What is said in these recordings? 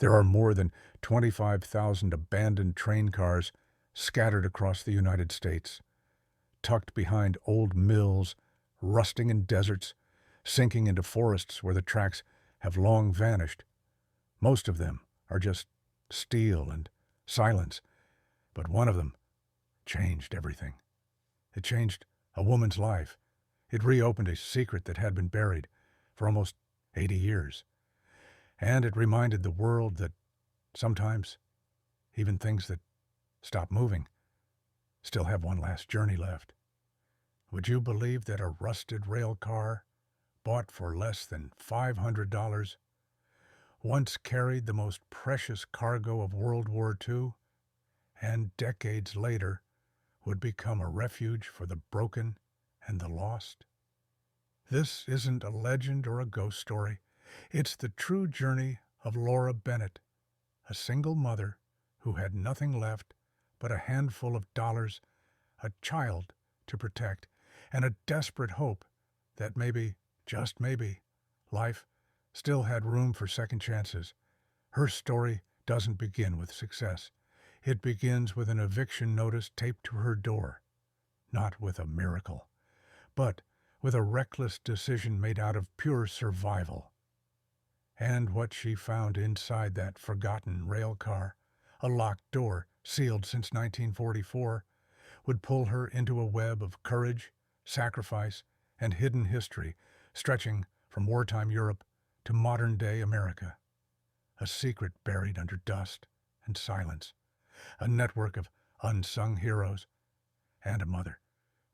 There are more than 25,000 abandoned train cars scattered across the United States, tucked behind old mills, rusting in deserts, sinking into forests where the tracks have long vanished. Most of them are just steel and silence, but one of them changed everything. It changed a woman's life. It reopened a secret that had been buried for almost 80 years. And it reminded the world that sometimes even things that stop moving still have one last journey left. Would you believe that a rusted rail car, bought for less than $500, once carried the most precious cargo of World War II, and decades later would become a refuge for the broken and the lost? This isn't a legend or a ghost story. It's the true journey of Laura Bennett, a single mother who had nothing left but a handful of dollars, a child to protect, and a desperate hope that maybe, just maybe, life still had room for second chances. Her story doesn't begin with success. It begins with an eviction notice taped to her door, not with a miracle, but with a reckless decision made out of pure survival. And what she found inside that forgotten rail car, a locked door sealed since 1944, would pull her into a web of courage, sacrifice, and hidden history stretching from wartime Europe to modern-day America. A secret buried under dust and silence, a network of unsung heroes, and a mother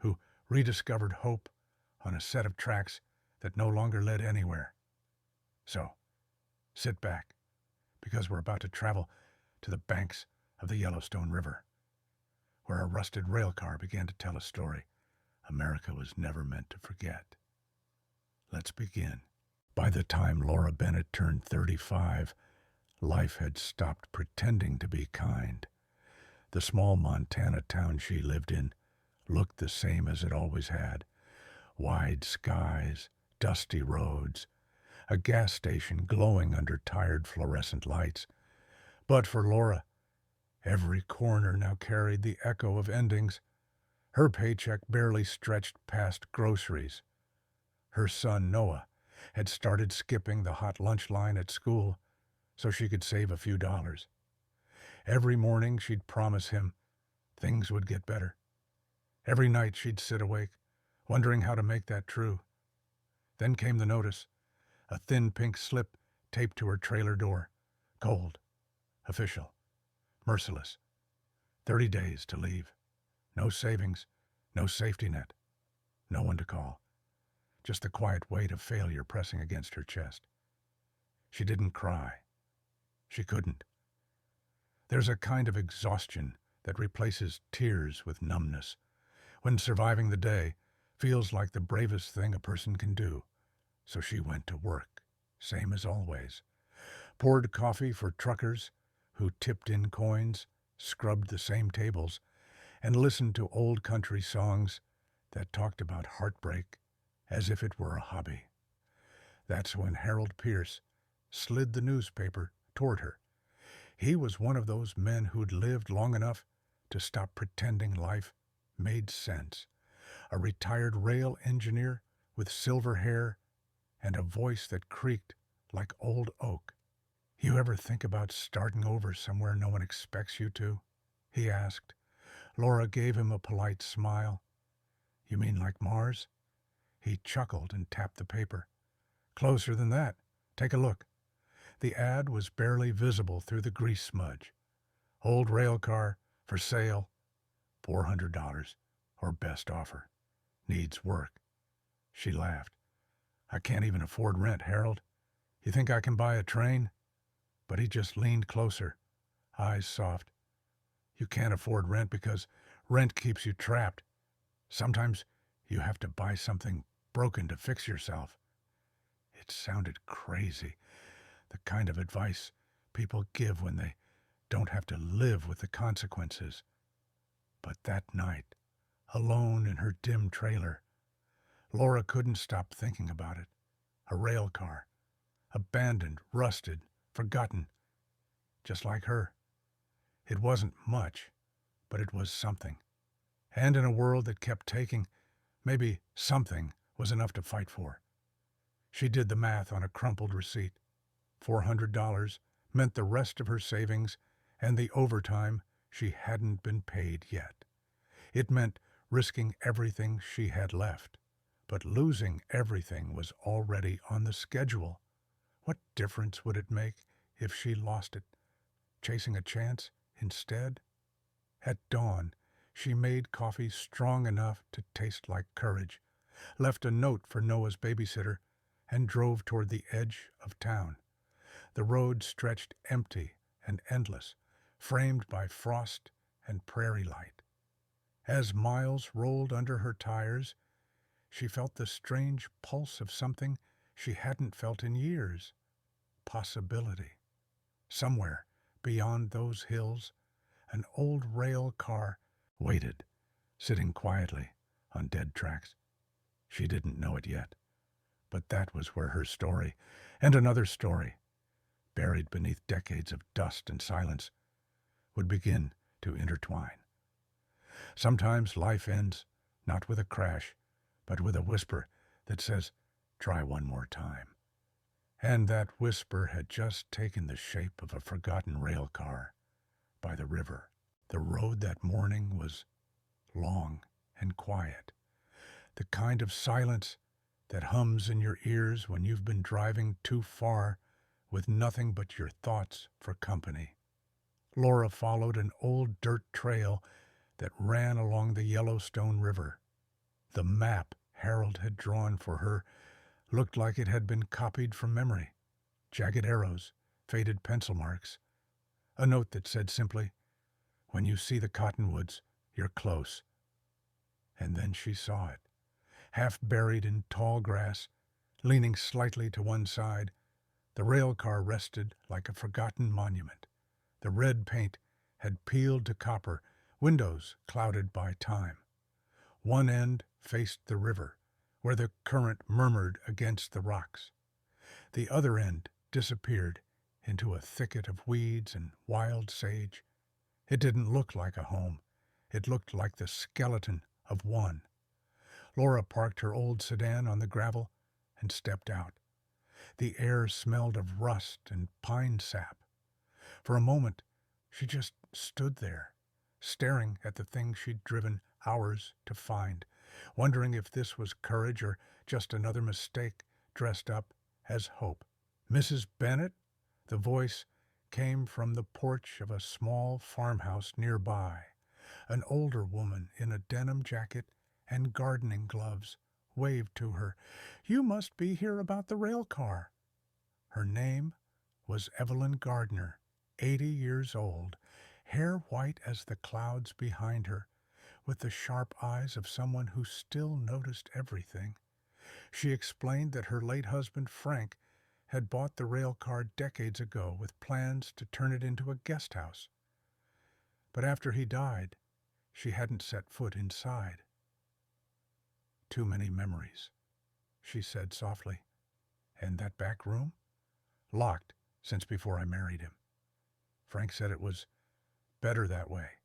who rediscovered hope on a set of tracks that no longer led anywhere. So, sit back, because we're about to travel to the banks of the Yellowstone River, where a rusted rail car began to tell a story America was never meant to forget. Let's begin. By the time Laura Bennett turned 35, life had stopped pretending to be kind. The small Montana town she lived in looked the same as it always had. Wide skies, dusty roads, a gas station glowing under tired fluorescent lights. But for Laura, every corner now carried the echo of endings. Her paycheck barely stretched past groceries. Her son, Noah, had started skipping the hot lunch line at school so she could save a few dollars. Every morning she'd promise him things would get better. Every night she'd sit awake, wondering how to make that true. Then came the notice, a thin pink slip taped to her trailer door. Cold, official, merciless. 30 days to leave. No savings, no safety net, no one to call. Just the quiet weight of failure pressing against her chest. She didn't cry. She couldn't. There's a kind of exhaustion that replaces tears with numbness, when surviving the day feels like the bravest thing a person can do. So she went to work, same as always. Poured coffee for truckers who tipped in coins, scrubbed the same tables, and listened to old country songs that talked about heartbreak as if it were a hobby. That's when Harold Pierce slid the newspaper toward her. He was one of those men who'd lived long enough to stop pretending life made sense. A retired rail engineer with silver hair and a voice that creaked like old oak. "You ever think about starting over somewhere no one expects you to?" he asked. Laura gave him a polite smile. "You mean like Mars?" He chuckled and tapped the paper. "Closer than that. Take a look." The ad was barely visible through the grease smudge. Old rail car, for sale, $400, or best offer. Needs work. She laughed. "I can't even afford rent, Harold. You think I can buy a train?" But he just leaned closer, eyes soft. "You can't afford rent because rent keeps you trapped. Sometimes you have to buy something broken to fix yourself." It sounded crazy, the kind of advice people give when they don't have to live with the consequences. But that night, alone in her dim trailer, Laura couldn't stop thinking about it. A rail car, abandoned, rusted, forgotten. just like her. It wasn't much, but it was something. And in a world that kept taking, maybe something was enough to fight for. She did the math on a crumpled receipt. $400 meant the rest of her savings and the overtime she hadn't been paid yet. It meant risking everything she had left. But losing everything was already on the schedule. What difference would it make if she lost it, chasing a chance instead? At dawn, she made coffee strong enough to taste like courage, left a note for Noah's babysitter, and drove toward the edge of town. The road stretched empty and endless, framed by frost and prairie light. As miles rolled under her tires, she felt the strange pulse of something she hadn't felt in years. Possibility. Somewhere beyond those hills, an old rail car waited, sitting quietly on dead tracks. She didn't know it yet, but that was where her story, and another story, buried beneath decades of dust and silence, would begin to intertwine. Sometimes life ends not with a crash, but with a whisper that says, "Try one more time." And that whisper had just taken the shape of a forgotten rail car by the river. The road that morning was long and quiet, the kind of silence that hums in your ears when you've been driving too far with nothing but your thoughts for company. Laura followed an old dirt trail that ran along the Yellowstone River. The map Harold had drawn for her looked like it had been copied from memory. Jagged arrows, faded pencil marks, a note that said simply, "When you see the cottonwoods, you're close." And then she saw it, half buried in tall grass, leaning slightly to one side. The rail car rested like a forgotten monument. The red paint had peeled to copper, windows clouded by time. One end faced the river, where the current murmured against the rocks. The other end disappeared into a thicket of weeds and wild sage. It didn't look like a home. It looked like the skeleton of one. Laura parked her old sedan on the gravel and stepped out. The air smelled of rust and pine sap. For a moment, she just stood there, staring at the thing she'd driven hours to find, wondering if this was courage or just another mistake dressed up as hope. "Mrs. Bennett?" The voice came from the porch of a small farmhouse nearby. An older woman in a denim jacket and gardening gloves waved to her. "You must be here about the rail car." Her name was Evelyn Gardner, 80 years old, hair white as the clouds behind her, with the sharp eyes of someone who still noticed everything. She explained that her late husband, Frank, had bought the rail car decades ago with plans to turn it into a guest house. But after he died, she hadn't set foot inside. "Too many memories," she said softly. "And that back room? Locked since before I married him. Frank said it was better that way."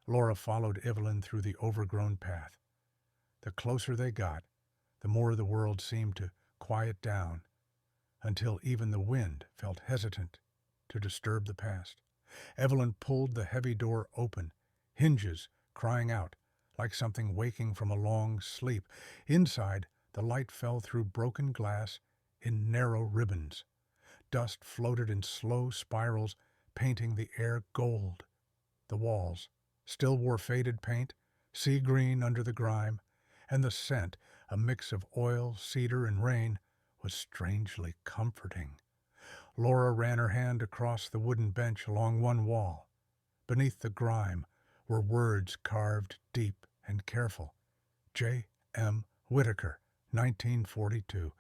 Laura followed Evelyn through the overgrown path. The closer they got, the more the world seemed to quiet down, until even the wind felt hesitant to disturb the past. Evelyn pulled the heavy door open, hinges crying out like something waking from a long sleep. Inside, the light fell through broken glass in narrow ribbons. Dust floated in slow spirals, painting the air gold. The walls still wore faded paint, sea green under the grime, and the scent, a mix of oil, cedar, and rain, was strangely comforting. Laura ran her hand across the wooden bench along one wall. Beneath the grime were words carved deep and careful. J. M. Whitaker, 1942.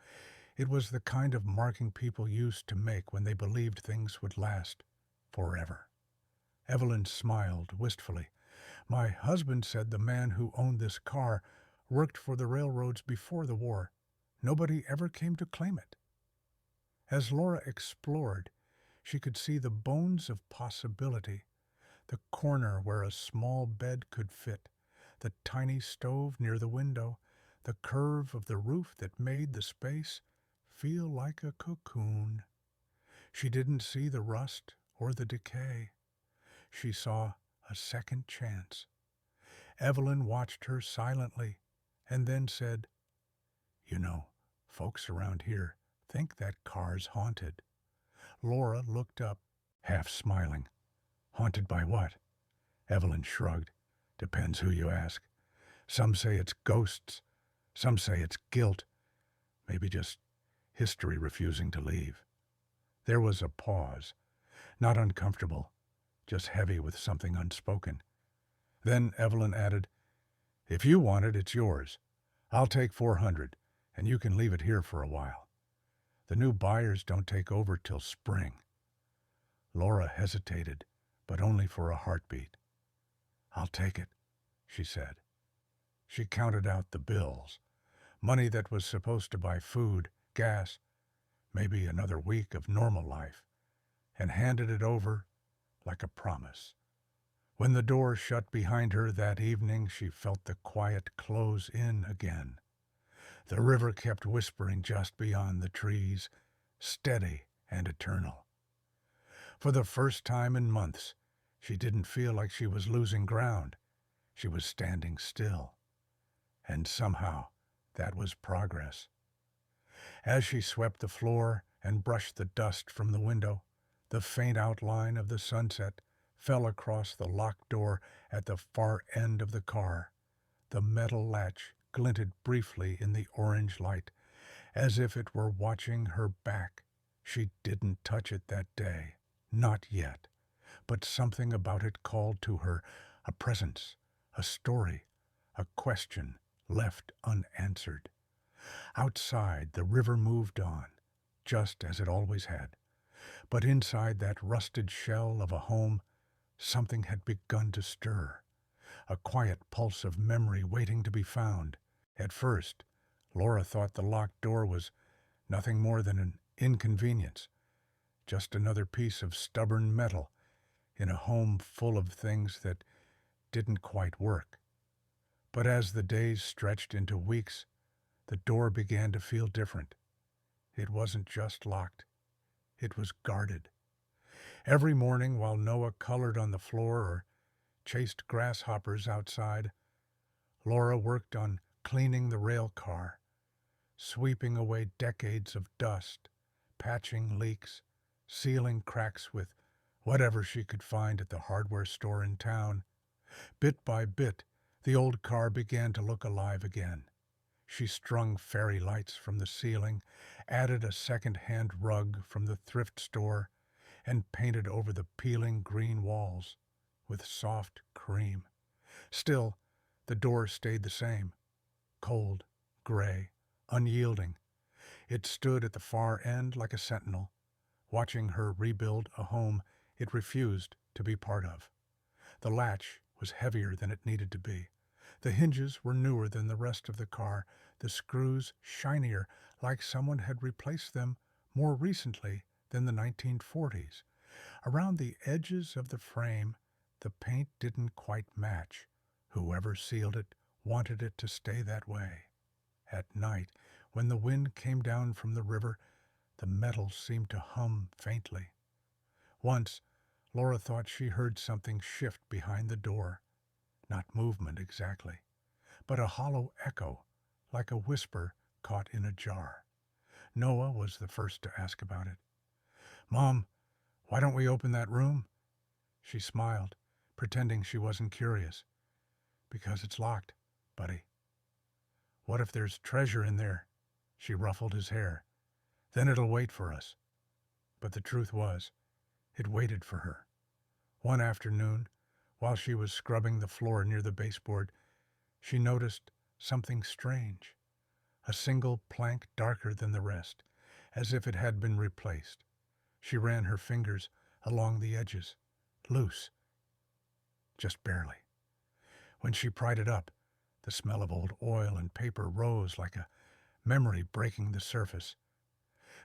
It was the kind of marking people used to make when they believed things would last forever. Evelyn smiled wistfully. "My husband said the man who owned this car worked for the railroads before the war. Nobody ever came to claim it." As Laura explored, She could see the bones of possibility, the corner where a small bed could fit, the tiny stove near the window, the curve of the roof that made the space feel like a cocoon. She didn't see the rust or the decay. She saw a second chance. Evelyn watched her silently and then said, "You know, folks around here think that car's haunted." Laura looked up, half smiling. "Haunted by what?" Evelyn shrugged. "Depends who you ask. Some say it's ghosts. Some say it's guilt. Maybe just history refusing to leave." There was a pause, not uncomfortable, just heavy with something unspoken. Then Evelyn added, "If you want it, it's yours. I'll take 400, and you can leave it here for a while. The new buyers don't take over till spring." Laura hesitated, but only for a heartbeat. "I'll take it," she said. She counted out the bills, money that was supposed to buy food, gas, maybe another week of normal life, and handed it over like a promise. When the door shut behind her that evening, she felt the quiet close in again. The river kept whispering just beyond the trees, steady and eternal. For the first time in months, she didn't feel like she was losing ground. She was standing still. And somehow, that was progress. As she swept the floor and brushed the dust from the window, the faint outline of the sunset fell across the locked door at the far end of the car. The metal latch glinted briefly in the orange light, as if it were watching her back. She didn't touch it that day, not yet, but something about it called to her, a presence, a story, a question left unanswered. Outside, the river moved on, just as it always had. But inside that rusted shell of a home, something had begun to stir, a quiet pulse of memory waiting to be found. At first, Laura thought the locked door was nothing more than an inconvenience, just another piece of stubborn metal in a home full of things that didn't quite work. But as the days stretched into weeks, the door began to feel different. It wasn't just locked. It was guarded. Every morning while Noah colored on the floor or chased grasshoppers outside, Laura worked on cleaning the rail car, sweeping away decades of dust, patching leaks, sealing cracks with whatever she could find at the hardware store in town. Bit by bit, the old car began to look alive again. She strung fairy lights from the ceiling, added a second-hand rug from the thrift store, and painted over the peeling green walls with soft cream. Still, the door stayed the same, cold, gray, unyielding. It stood at the far end like a sentinel, watching her rebuild a home it refused to be part of. The latch was heavier than it needed to be. The hinges were newer than the rest of the car, the screws shinier, like someone had replaced them more recently than the 1940s. Around the edges of the frame, the paint didn't quite match. Whoever sealed it wanted it to stay that way. At night, when the wind came down from the river, the metal seemed to hum faintly. Once, Laura thought she heard something shift behind the door. Not movement exactly, but a hollow echo, like a whisper caught in a jar. Noah was the first to ask about it. "Mom, why don't we open that room?" She smiled, pretending she wasn't curious. "Because it's locked, buddy." "What if there's treasure in there?" She ruffled his hair. "Then it'll wait for us." But the truth was, it waited for her. One afternoon, while she was scrubbing the floor near the baseboard, she noticed something strange. A single plank darker than the rest, as if it had been replaced. She ran her fingers along the edges, loose, just barely. When she pried it up, the smell of old oil and paper rose like a memory breaking the surface.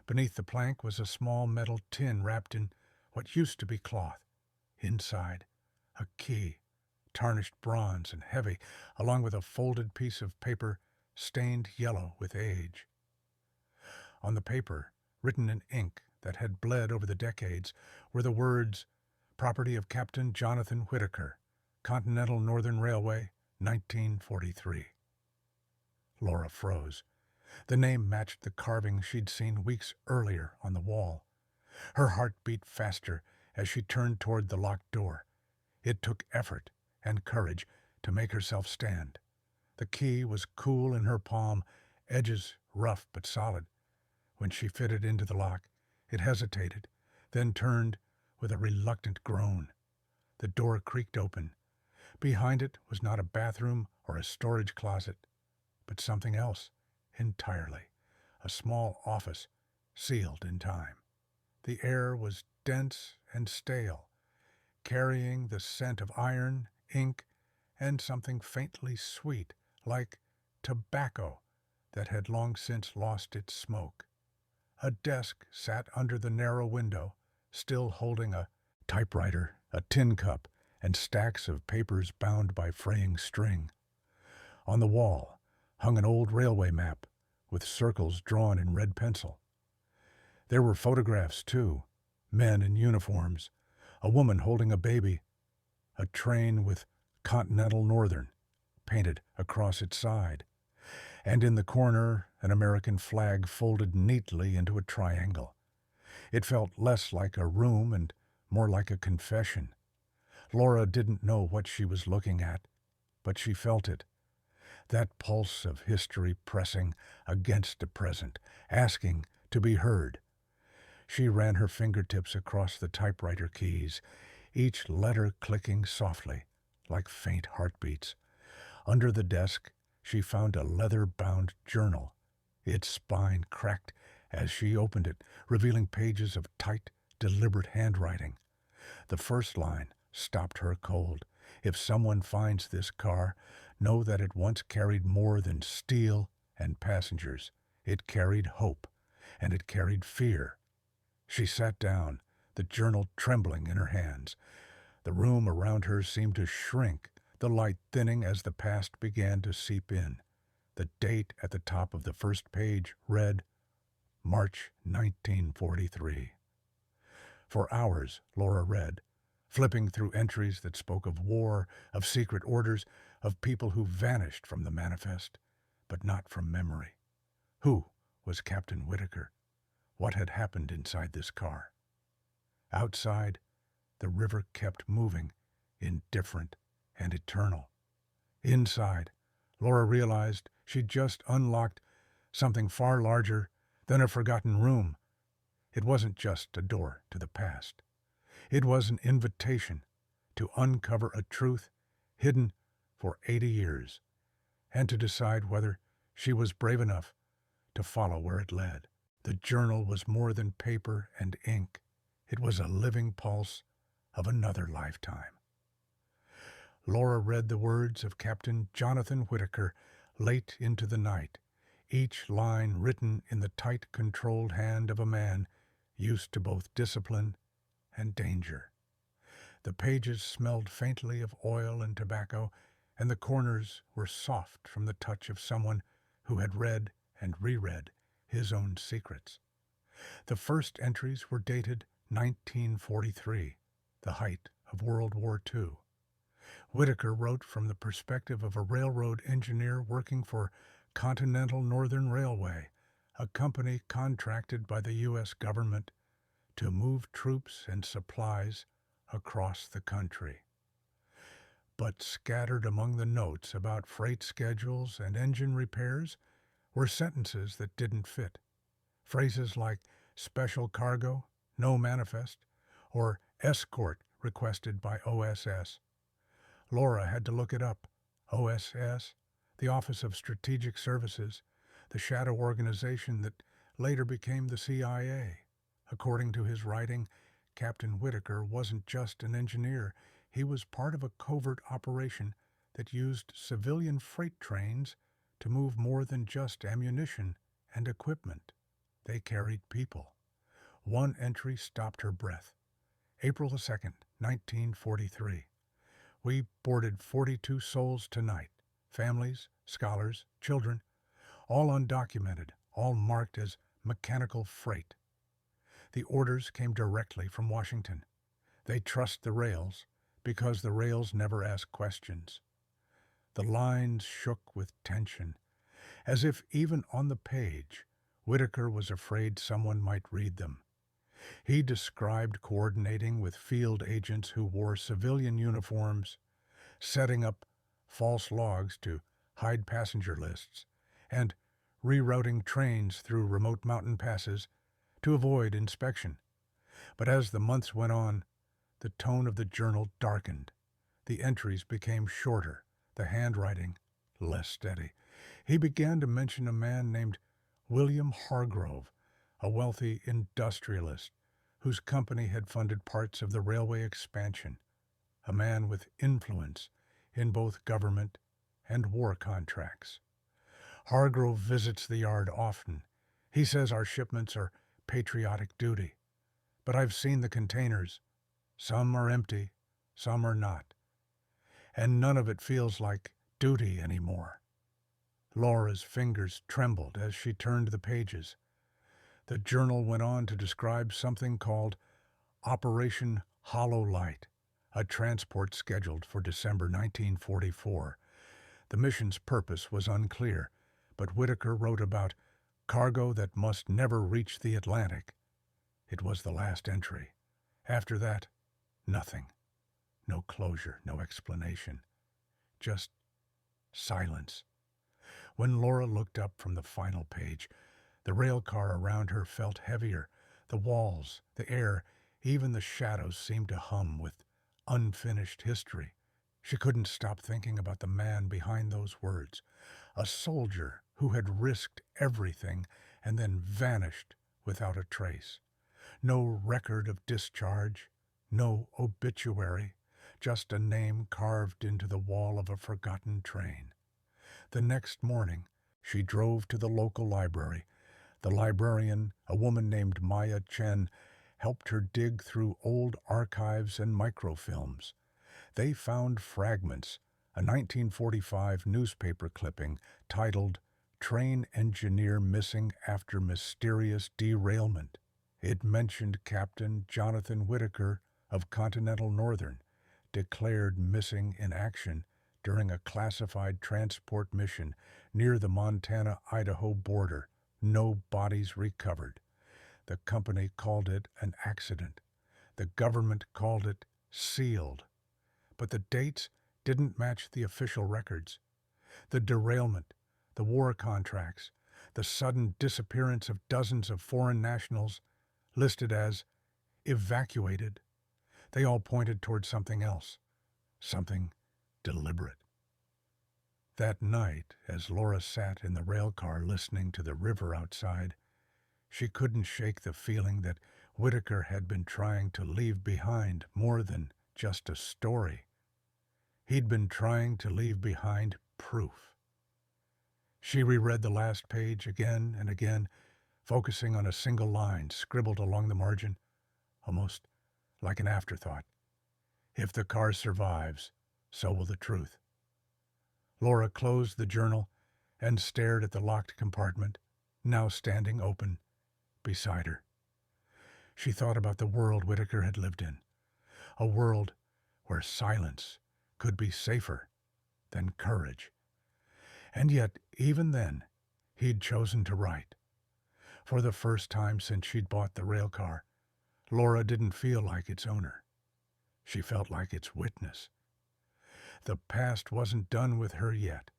Beneath the plank was a small metal tin wrapped in what used to be cloth. Inside, a key, tarnished bronze and heavy, along with a folded piece of paper stained yellow with age. On the paper, written in ink that had bled over the decades, were the words, "Property of Captain Jonathan Whitaker, Continental Northern Railway, 1943. Laura froze. The name matched the carving she'd seen weeks earlier on the wall. Her heart beat faster as she turned toward the locked door. It took effort and courage to make herself stand. The key was cool in her palm, edges rough but solid. When she fitted into the lock, it hesitated, then turned with a reluctant groan. The door creaked open. Behind it was not a bathroom or a storage closet, but something else entirely. A small office, sealed in time. The air was dense and stale, carrying the scent of iron, ink, and something faintly sweet, like tobacco that had long since lost its smoke. A desk sat under the narrow window, still holding a typewriter, a tin cup, and stacks of papers bound by fraying string. On the wall hung an old railway map with circles drawn in red pencil. There were photographs, too, men in uniforms, a woman holding a baby, a train with Continental Northern painted across its side, and in the corner an American flag folded neatly into a triangle. It felt less like a room and more like a confession. Laura didn't know what she was looking at, but she felt it. That pulse of history pressing against the present, asking to be heard. She ran her fingertips across the typewriter keys, each letter clicking softly, like faint heartbeats. Under the desk, she found a leather-bound journal. Its spine cracked as she opened it, revealing pages of tight, deliberate handwriting. The first line stopped her cold. If someone finds this car, know that it once carried more than steel and passengers. It carried hope, and it carried fear. She sat down, the journal trembling in her hands. The room around her seemed to shrink, the light thinning as the past began to seep in. The date at the top of the first page read, March 1943. For hours, Laura read, flipping through entries that spoke of war, of secret orders, of people who vanished from the manifest, but not from memory. Who was Captain Whitaker? What had happened inside this car? Outside, the river kept moving, indifferent and eternal. Inside, Laura realized she'd just unlocked something far larger than a forgotten room. It wasn't just a door to the past. It was an invitation to uncover a truth hidden for 80 years, and to decide whether she was brave enough to follow where it led. The journal was more than paper and ink. It was a living pulse of another lifetime. Laura read the words of Captain Jonathan Whitaker late into the night, each line written in the tight, controlled hand of a man used to both discipline and danger. The pages smelled faintly of oil and tobacco, and the corners were soft from the touch of someone who had read and reread his own secrets. The first entries were dated 1943, the height of World War II. Whitaker wrote from the perspective of a railroad engineer working for Continental Northern Railway, a company contracted by the U.S. government to move troops and supplies across the country. But scattered among the notes about freight schedules and engine repairs were sentences that didn't fit. Phrases like special cargo, no manifest, or escort requested by OSS. Laura had to look it up. OSS, the Office of Strategic Services, the shadow organization that later became the CIA. According to his writing, Captain Whitaker wasn't just an engineer. He was part of a covert operation that used civilian freight trains to move more than just ammunition and equipment. They carried people. One entry stopped her breath. April the 2nd, 1943. We boarded 42 souls tonight. Families, scholars, children, all undocumented, all marked as mechanical freight. The orders came directly from Washington. They trust the rails because the rails never ask questions. The lines shook with tension, as if even on the page, Whitaker was afraid someone might read them. He described coordinating with field agents who wore civilian uniforms, setting up false logs to hide passenger lists, and rerouting trains through remote mountain passes to avoid inspection. But as the months went on, the tone of the journal darkened. The entries became shorter, the handwriting less steady. He began to mention a man named William Hargrove, a wealthy industrialist whose company had funded parts of the railway expansion, a man with influence in both government and war contracts. Hargrove visits the yard often. He says our shipments are patriotic duty. But I've seen the containers. Some are empty, some are not. And none of it feels like duty anymore. Laura's fingers trembled as she turned the pages. The journal went on to describe something called Operation Hollow Light, a transport scheduled for December 1944. The mission's purpose was unclear, but Whitaker wrote about cargo that must never reach the Atlantic. It was the last entry. After that, nothing. No closure, no explanation. Just silence. When Laura looked up from the final page, the rail car around her felt heavier. The walls, the air, even the shadows seemed to hum with unfinished history. She couldn't stop thinking about the man behind those words, a soldier who had risked everything and then vanished without a trace. No record of discharge, no obituary, just a name carved into the wall of a forgotten train. The next morning, she drove to the local library. The librarian, a woman named Maya Chen, helped her dig through old archives and microfilms. They found fragments, a 1945 newspaper clipping titled "Train Engineer Missing After Mysterious Derailment." It mentioned Captain Jonathan Whitaker of Continental Northern, declared missing in action during a classified transport mission near the Montana-Idaho border. No bodies recovered. The company called it an accident. The government called it sealed. But the dates didn't match the official records. The derailment, the war contracts, the sudden disappearance of dozens of foreign nationals listed as evacuated, they all pointed toward something else, something deliberate. That night, as Laura sat in the rail car listening to the river outside, she couldn't shake the feeling that Whitaker had been trying to leave behind more than just a story. He'd been trying to leave behind proof. She reread the last page again and again, focusing on a single line scribbled along the margin, almost like an afterthought. If the car survives, so will the truth. Laura closed the journal and stared at the locked compartment, now standing open beside her. She thought about the world Whitaker had lived in, a world where silence could be safer than courage. And yet, even then, he'd chosen to write. For the first time since she'd bought the rail car, Laura didn't feel like its owner. She felt like its witness. The past wasn't done with her yet,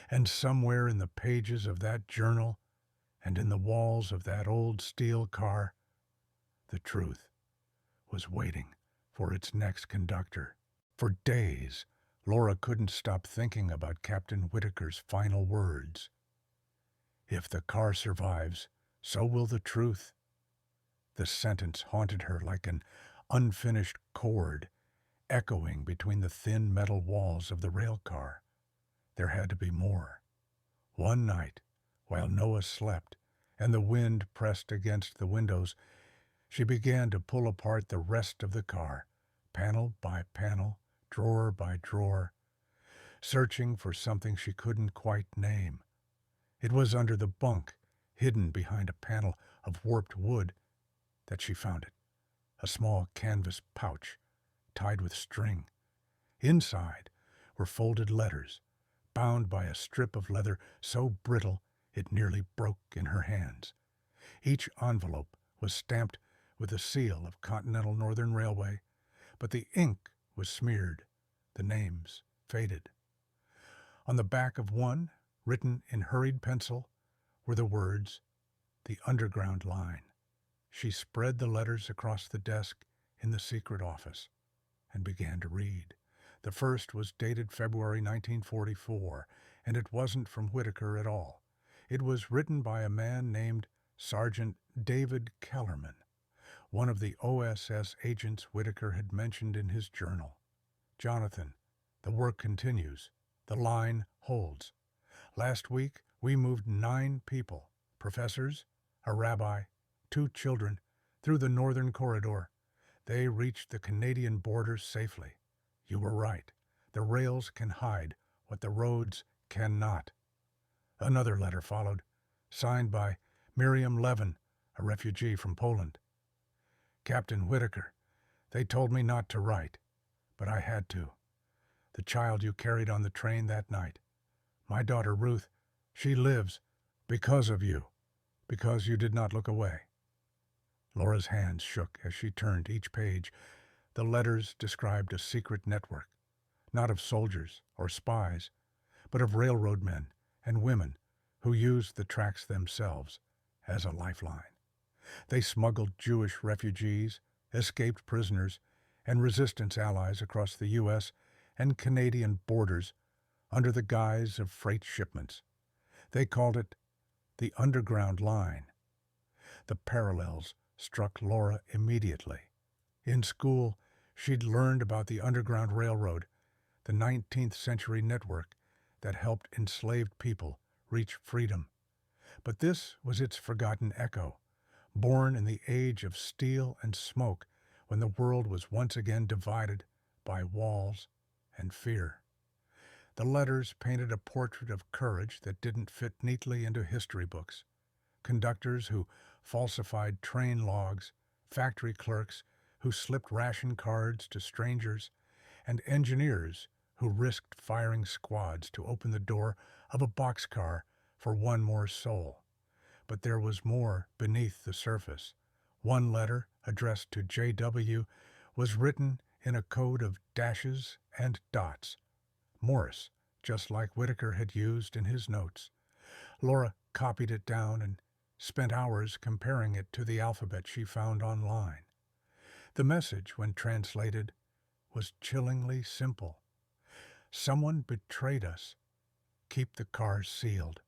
and somewhere in the pages of that journal and in the walls of that old steel car, the truth was waiting for its next conductor. For days, Laura couldn't stop thinking about Captain Whitaker's final words. If the car survives, so will the truth. The sentence haunted her like an unfinished chord, echoing between the thin metal walls of the rail car. There had to be more. One night, while Noah slept and the wind pressed against the windows, She began to pull apart the rest of the car, panel by panel, drawer by drawer, searching for something she couldn't quite name. It was under the bunk, hidden behind a panel of warped wood, that she found it. A small canvas pouch, tied with string. Inside were folded letters, bound by a strip of leather so brittle it nearly broke in her hands. Each envelope was stamped with the seal of Continental Northern Railway, but the ink was smeared, the names faded. On the back of one, written in hurried pencil, were the words, "The Underground Line." She spread the letters across the desk in the secret office and began to read. The first was dated February 1944, and it wasn't from Whitaker at all. It was written by a man named Sergeant David Kellerman, one of the OSS agents Whitaker had mentioned in his journal. "Jonathan, the work continues. The line holds. Last week, we moved 9 people, professors, a rabbi, 2 children, through the northern corridor. They reached the Canadian border safely. You were right. The rails can hide what the roads cannot." Another letter followed, signed by Miriam Levin, a refugee from Poland. "Captain Whitaker, they told me not to write, but I had to. The child you carried on the train that night, my daughter Ruth, she lives because of you, because you did not look away." Laura's hands shook as she turned each page. The letters described a secret network, not of soldiers or spies, but of railroad men and women who used the tracks themselves as a lifeline. They smuggled Jewish refugees, escaped prisoners, and resistance allies across the U.S. and Canadian borders under the guise of freight shipments. They called it the Underground Line. The parallels struck Laura immediately. In school, she'd learned about the Underground Railroad, the 19th century network that helped enslaved people reach freedom. But this was its forgotten echo, born in the age of steel and smoke when the world was once again divided by walls and fear. The letters painted a portrait of courage that didn't fit neatly into history books. Conductors who falsified train logs, factory clerks who slipped ration cards to strangers, and engineers who risked firing squads to open the door of a boxcar for one more soul. But there was more beneath the surface. One letter, addressed to J.W., was written in a code of dashes and dots. Morse, just like Whitaker had used in his notes. Laura copied it down and spent hours comparing it to the alphabet she found online. The message, when translated, was chillingly simple. Someone betrayed us. Keep the car sealed.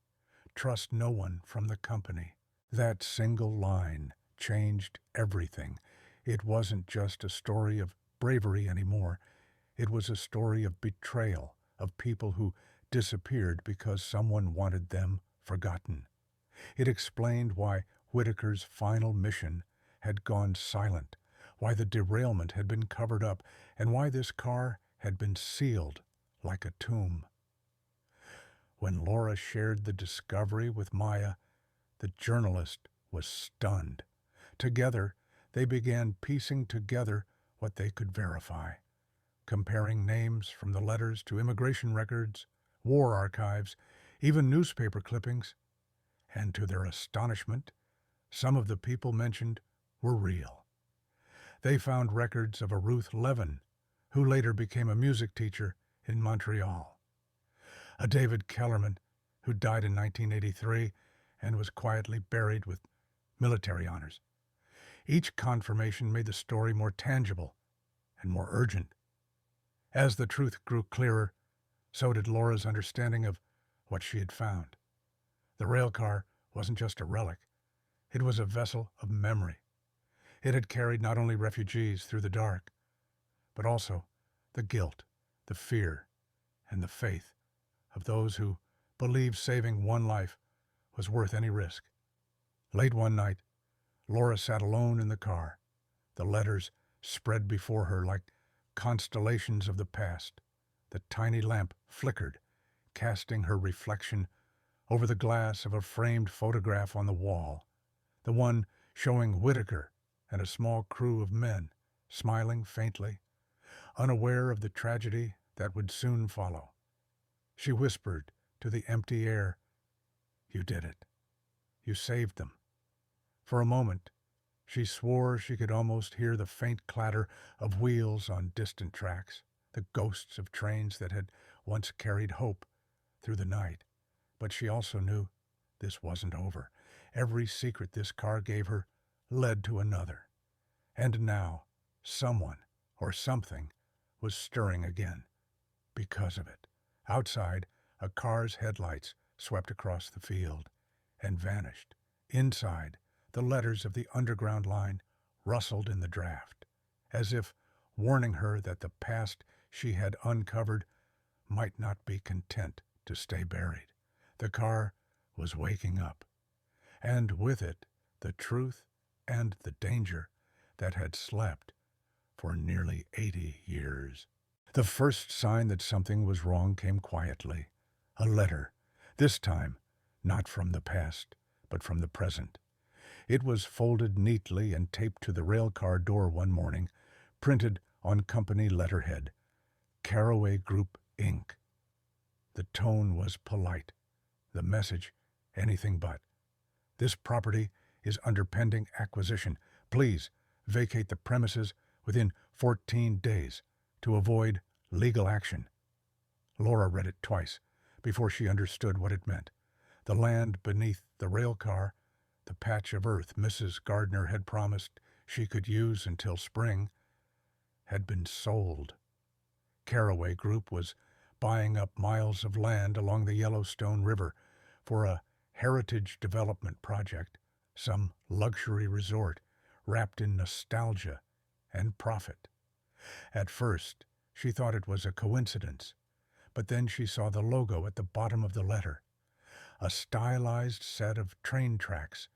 Trust no one from the company. That single line changed everything. It wasn't just a story of bravery anymore. It was a story of betrayal, of people who disappeared because someone wanted them forgotten. It explained why Whitaker's final mission had gone silent, why the derailment had been covered up, and why this car had been sealed like a tomb. When Laura shared the discovery with Maya, the journalist was stunned. Together, they began piecing together what they could verify, comparing names from the letters to immigration records, war archives, even newspaper clippings. And to their astonishment, some of the people mentioned were real. They found records of a Ruth Levin, who later became a music teacher in Montreal, a David Kellerman, who died in 1983 and was quietly buried with military honors. Each confirmation made the story more tangible and more urgent. As the truth grew clearer, so did Laura's understanding of what she had found. The railcar wasn't just a relic. It was a vessel of memory. It had carried not only refugees through the dark, but also the guilt, the fear, and the faith of those who believed saving one life was worth any risk. Late one night, Laura sat alone in the car, the letters spread before her like constellations of the past. The tiny lamp flickered, casting her reflection over the glass of a framed photograph on the wall, the one showing Whitaker and a small crew of men, smiling faintly, unaware of the tragedy that would soon follow. She whispered to the empty air, "You did it. You saved them." For a moment, she swore she could almost hear the faint clatter of wheels on distant tracks, the ghosts of trains that had once carried hope through the night. But she also knew this wasn't over. Every secret this car gave her led to another. And now, someone or something was stirring again because of it. Outside, a car's headlights swept across the field and vanished. Inside, the letters of the underground line rustled in the draft, as if warning her that the past she had uncovered might not be content to stay buried. The car was waking up, and with it the truth and the danger that had slept for nearly 80 years. The first sign that something was wrong came quietly. A letter, this time not from the past, but from the present. It was folded neatly and taped to the railcar door one morning, printed on company letterhead, Caraway Group, Inc. The tone was polite, the message anything but. "This property is under pending acquisition. Please vacate the premises within 14 days to avoid legal action." Laura read it twice before she understood what it meant. The land beneath the rail car, the patch of earth Mrs. Gardner had promised she could use until spring, had been sold. Caraway Group was buying up miles of land along the Yellowstone River for a heritage development project, some luxury resort wrapped in nostalgia and profit. At first, she thought it was a coincidence, but then she saw the logo at the bottom of the letter, a stylized set of train tracks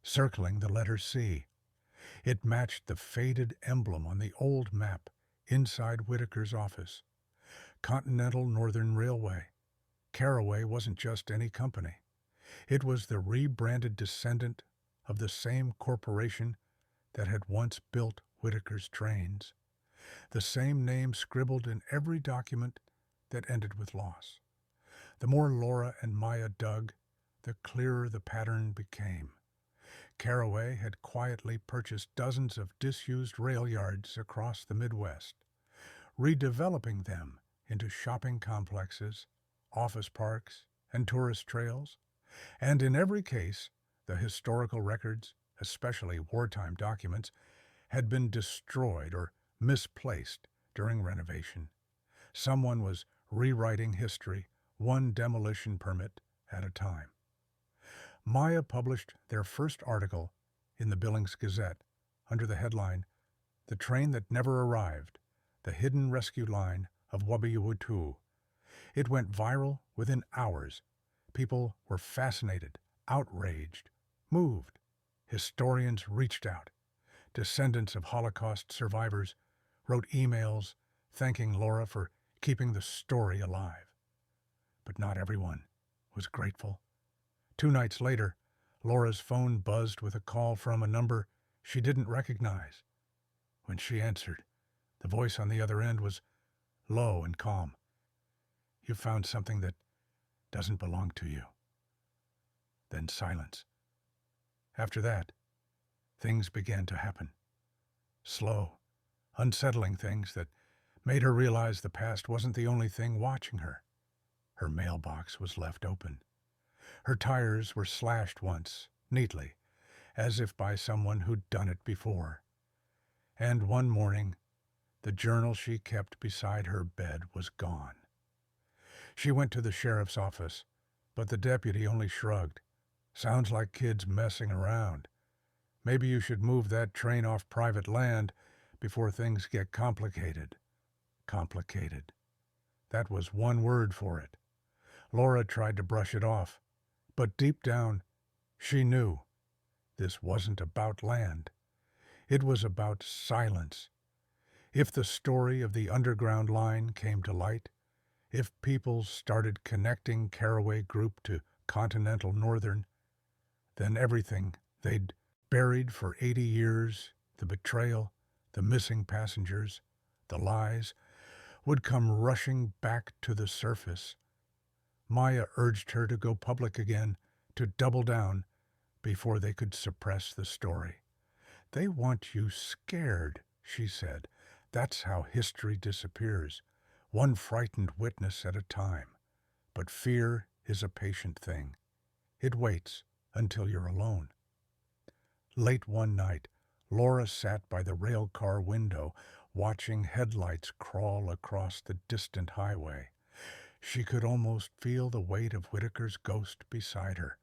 circling the letter C. It matched the faded emblem on the old map inside Whitaker's office. Continental Northern Railway. Caraway wasn't just any company. It was the rebranded descendant of the same corporation that had once built Whitaker's trains. The same name scribbled in every document that ended with loss. The more Laura and Maya dug, the clearer the pattern became. Caraway had quietly purchased dozens of disused rail yards across the Midwest, redeveloping them into shopping complexes, office parks, and tourist trails. And in every case, the historical records, especially wartime documents, had been destroyed or misplaced during renovation. Someone was rewriting history, one demolition permit at a time. Maya published their first article in the Billings Gazette under the headline, "The Train That Never Arrived, the Hidden Rescue Line of Wabiyutu." It went viral within hours. People were fascinated, outraged, moved. Historians reached out. Descendants of Holocaust survivors wrote emails thanking Laura for keeping the story alive. But not everyone was grateful. 2 nights later, Laura's phone buzzed with a call from a number she didn't recognize. When she answered, the voice on the other end was low and calm. "You found something that doesn't belong to you." Then silence. After that, things began to happen. Slow, unsettling things that made her realize the past wasn't the only thing watching her. Her mailbox was left open. Her tires were slashed once, neatly, as if by someone who'd done it before. And one morning, the journal she kept beside her bed was gone. She went to the sheriff's office, but the deputy only shrugged. "Sounds like kids messing around. Maybe you should move that train off private land before things get complicated." Complicated. That was one word for it. Laura tried to brush it off, but deep down, she knew This wasn't about land. It was about silence. If the story of the underground line came to light, if people started connecting Caraway Group to Continental Northern, then everything they'd buried for 80 years, the betrayal, the missing passengers, the lies, would come rushing back to the surface. Maya urged her to go public again, to double down, before they could suppress the story. "They want you scared," she said. "That's how history disappears, one frightened witness at a time. But fear is a patient thing. It waits until you're alone." Late one night, Laura sat by the rail car window, watching headlights crawl across the distant highway. She could almost feel the weight of Whitaker's ghost beside her,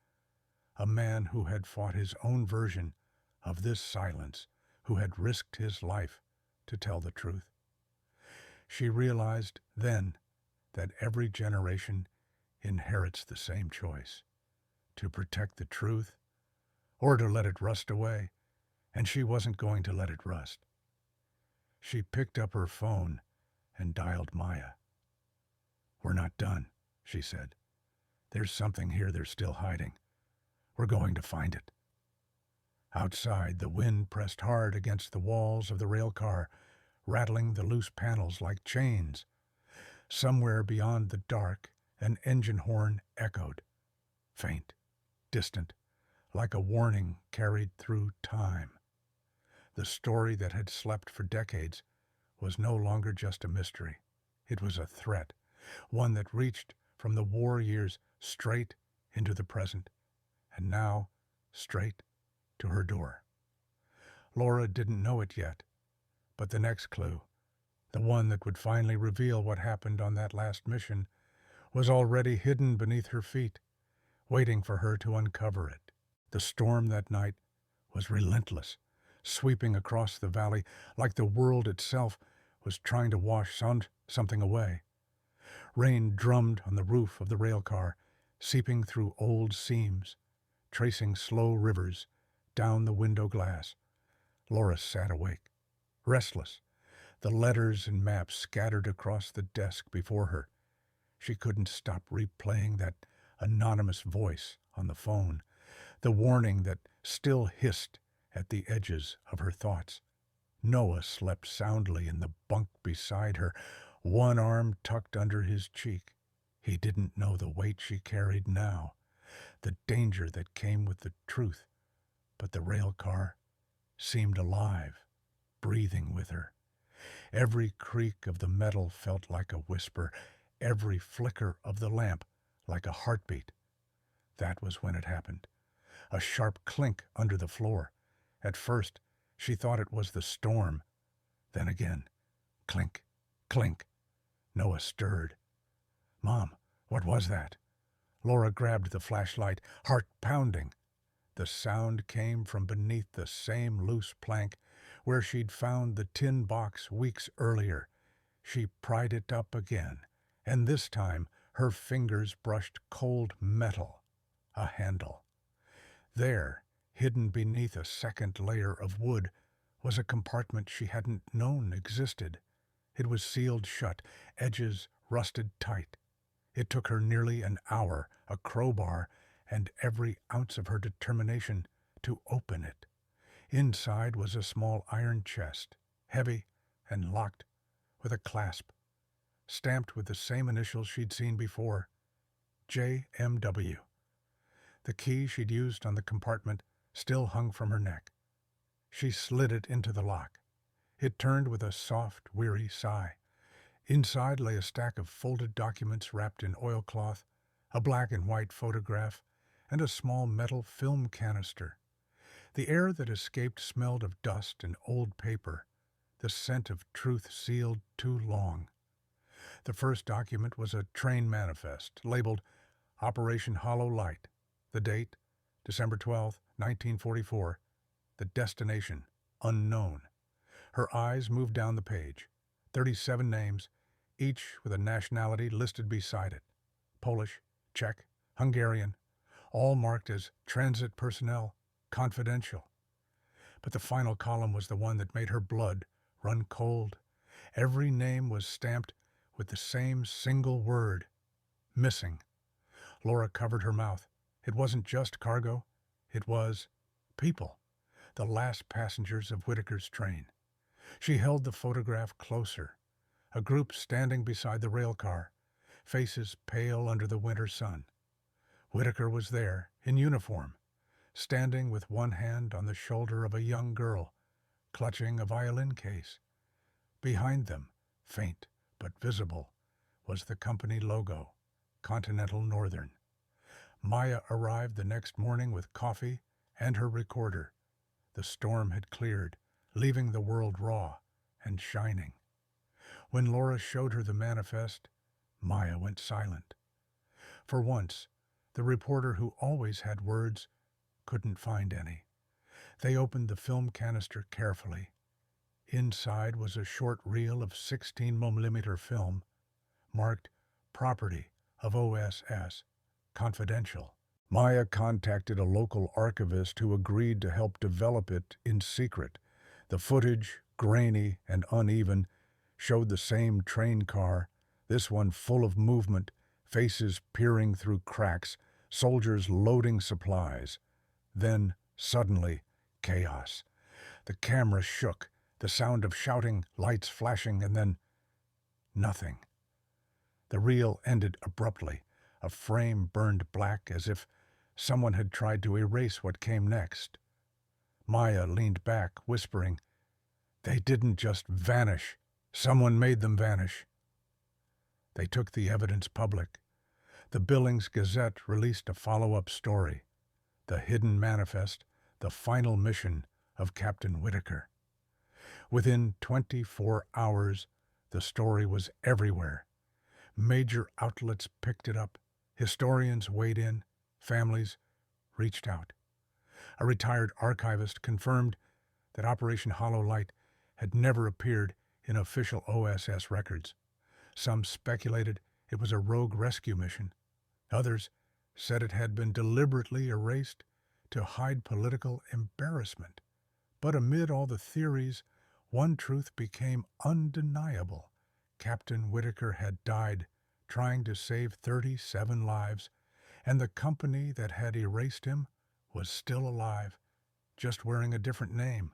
a man who had fought his own version of this silence, who had risked his life to tell the truth. She realized then that every generation inherits the same choice, to protect the truth or to let it rust away, and she wasn't going to let it rust. She picked up her phone and dialed Maya. "We're not done," she said. "There's something here they're still hiding. We're going to find it." Outside, the wind pressed hard against the walls of the rail car, rattling the loose panels like chains. Somewhere beyond the dark, an engine horn echoed, faint, distant, like a warning carried through time. The story that had slept for decades was no longer just a mystery. It was a threat, one that reached from the war years straight into the present, and now straight to her door. Laura didn't know it yet, but the next clue, the one that would finally reveal what happened on that last mission, was already hidden beneath her feet, waiting for her to uncover it. The storm that night was relentless, sweeping across the valley like the world itself was trying to wash something away. Rain drummed on the roof of the rail car, seeping through old seams, tracing slow rivers down the window glass. Laura sat awake, restless, the letters and maps scattered across the desk before her. She couldn't stop replaying that anonymous voice on the phone, the warning that still hissed at the edges of her thoughts. Noah slept soundly in the bunk beside her, one arm tucked under his cheek. He didn't know the weight she carried now, the danger that came with the truth, but the rail car seemed alive, breathing with her. Every creak of the metal felt like a whisper, every flicker of the lamp like a heartbeat. That was when it happened. A sharp clink under the floor. At first, she thought it was the storm. Then again, clink, clink. Noah stirred. "Mom, what was that?" Laura grabbed the flashlight, heart pounding. The sound came from beneath the same loose plank where she'd found the tin box weeks earlier. She pried it up again, and this time her fingers brushed cold metal, a handle. There, hidden beneath a second layer of wood, was a compartment she hadn't known existed. It was sealed shut, edges rusted tight. It took her nearly an hour, a crowbar, and every ounce of her determination to open it. Inside was a small iron chest, heavy and locked with a clasp, stamped with the same initials she'd seen before, JMW. The key she'd used on the compartment still hung from her neck. She slid it into the lock. It turned with a soft, weary sigh. Inside lay a stack of folded documents wrapped in oilcloth, a black and white photograph, and a small metal film canister. The air that escaped smelled of dust and old paper, the scent of truth sealed too long. The first document was a train manifest, labeled Operation Hollow Light. The date, December 12, 1944. The destination, unknown. Her eyes moved down the page. 37 names, each with a nationality listed beside it. Polish, Czech, Hungarian, all marked as transit personnel. confidential. But the final column was the one that made her blood run cold. Every name was stamped with the same single word: missing. Laura covered her mouth. It wasn't just cargo. It was people, the last passengers of Whitaker's train. She held the photograph closer. A group standing beside the rail car, faces pale under the winter sun. Whitaker was there, in uniform, standing with one hand on the shoulder of a young girl, clutching a violin case. Behind them, faint but visible, was the company logo, Continental Northern. Maya arrived the next morning with coffee and her recorder. The storm had cleared, leaving the world raw and shining. When Laura showed her the manifest, Maya went silent. For once, the reporter who always had words couldn't find any. They opened the film canister carefully. Inside was a short reel of 16mm film, marked Property of OSS, Confidential. Maya contacted a local archivist who agreed to help develop it in secret. The footage, grainy and uneven, showed the same train car, this one full of movement, faces peering through cracks, soldiers loading supplies. Then, suddenly, chaos. The camera shook, the sound of shouting, lights flashing, and then nothing. The reel ended abruptly. A frame burned black as if someone had tried to erase what came next. Maya leaned back, whispering, "They didn't just vanish. Someone made them vanish." They took the evidence public. The Billings Gazette released a follow-up story, The Hidden Manifest, the final mission of Captain Whitaker. Within 24 hours, the story was everywhere. Major outlets picked it up. Historians weighed in. Families reached out. A retired archivist confirmed that Operation Hollow Light had never appeared in official OSS records. Some speculated it was a rogue rescue mission. Others said it had been deliberately erased to hide political embarrassment. But amid all the theories, one truth became undeniable. Captain Whitaker had died trying to save 37 lives, and the company that had erased him was still alive, just wearing a different name.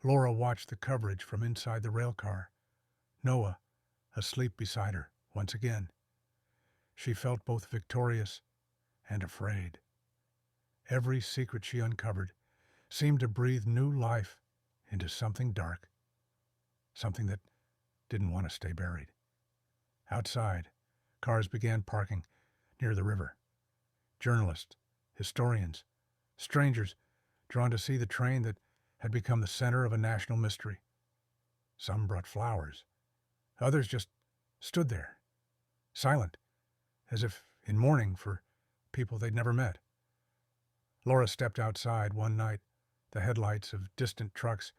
Laura watched the coverage from inside the railcar. Noah, asleep beside her, once again. She felt both victorious and afraid. Every secret she uncovered seemed to breathe new life into something dark, something that didn't want to stay buried. Outside, cars began parking near the river. Journalists, historians, strangers drawn to see the train that had become the center of a national mystery. Some brought flowers. Others just stood there, silent, as if in mourning for people they'd never met. Laura stepped outside one night, the headlights of distant trucks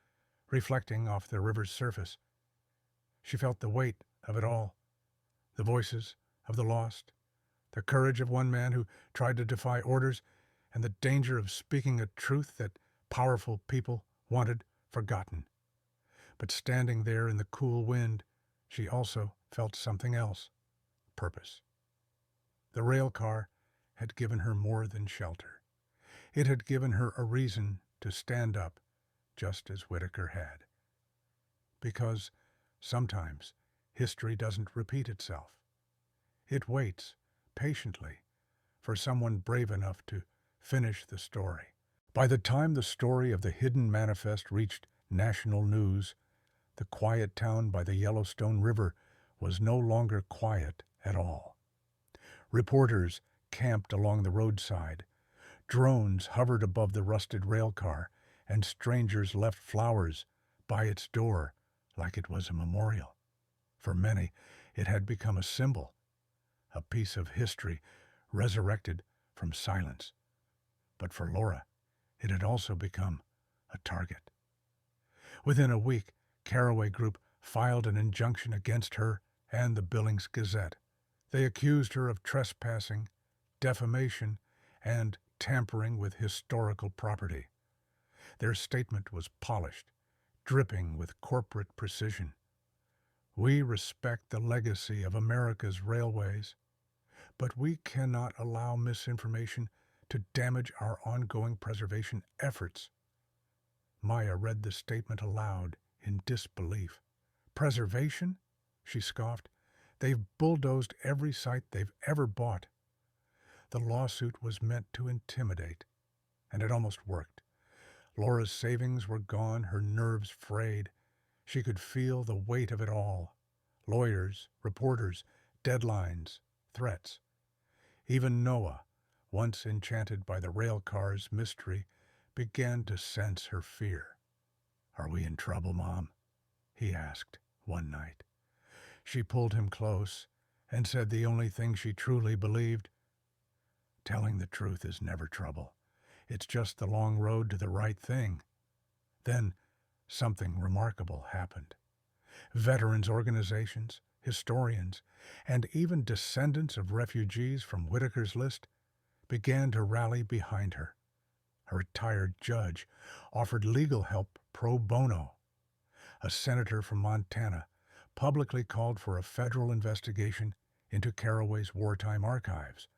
reflecting off the river's surface. She felt the weight of it all, the voices of the lost, the courage of one man who tried to defy orders, and the danger of speaking a truth that powerful people wanted forgotten. But standing there in the cool wind, she also felt something else, purpose. The rail car had given her more than shelter. It had given her a reason to stand up, just as Whitaker had. Because sometimes history doesn't repeat itself. It waits, patiently, for someone brave enough to finish the story. By the time the story of the hidden manifest reached national news, the quiet town by the Yellowstone River was no longer quiet at all. Reporters camped along the roadside. Drones hovered above the rusted railcar, and strangers left flowers by its door like it was a memorial. For many, it had become a symbol, a piece of history resurrected from silence. But for Laura, it had also become a target. Within a week, Caraway Group filed an injunction against her and the Billings Gazette. They accused her of trespassing, defamation, and tampering with historical property. Their statement was polished, dripping with corporate precision. We respect the legacy of America's railways, but we cannot allow misinformation to damage our ongoing preservation efforts. Maya read the statement aloud in disbelief. Preservation? She scoffed. They've bulldozed every site they've ever bought. The lawsuit was meant to intimidate, and it almost worked. Laura's savings were gone, her nerves frayed. She could feel the weight of it all. Lawyers, reporters, deadlines, threats. Even Noah, once enchanted by the rail car's mystery, began to sense her fear. "Are we in trouble, Mom?" he asked one night. She pulled him close and said the only thing she truly believed. "Telling the truth is never trouble. It's just the long road to the right thing." Then something remarkable happened. Veterans organizations, historians, and even descendants of refugees from Whitaker's List began to rally behind her. A retired judge offered legal help pro bono. A senator from Montana publicly called for a federal investigation into Caraway's wartime archives.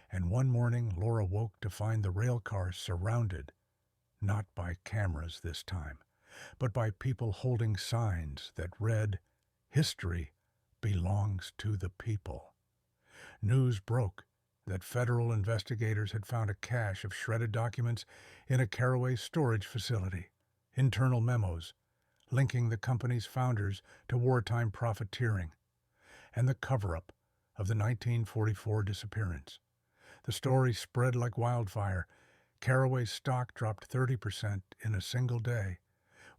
And one morning Laura woke to find the rail car surrounded, not by cameras this time, but by people holding signs that read, "History belongs to the people." News broke that federal investigators had found a cache of shredded documents in a Caraway storage facility, internal memos linking the company's founders to wartime profiteering, and the cover-up of the 1944 disappearance. The story spread like wildfire. Caraway's stock dropped 30% in a single day.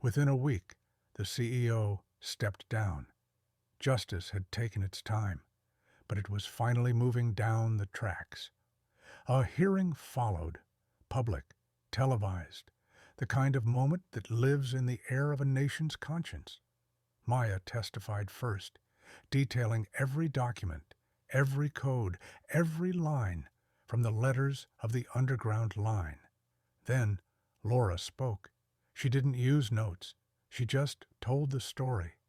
Within a week, the CEO stepped down. Justice had taken its time, but it was finally moving down the tracks. A hearing followed, public, televised, the kind of moment that lives in the air of a nation's conscience. Maya testified first, detailing every document, every code, every line from the letters of the underground line. Then Laura spoke. She didn't use notes. She just told the story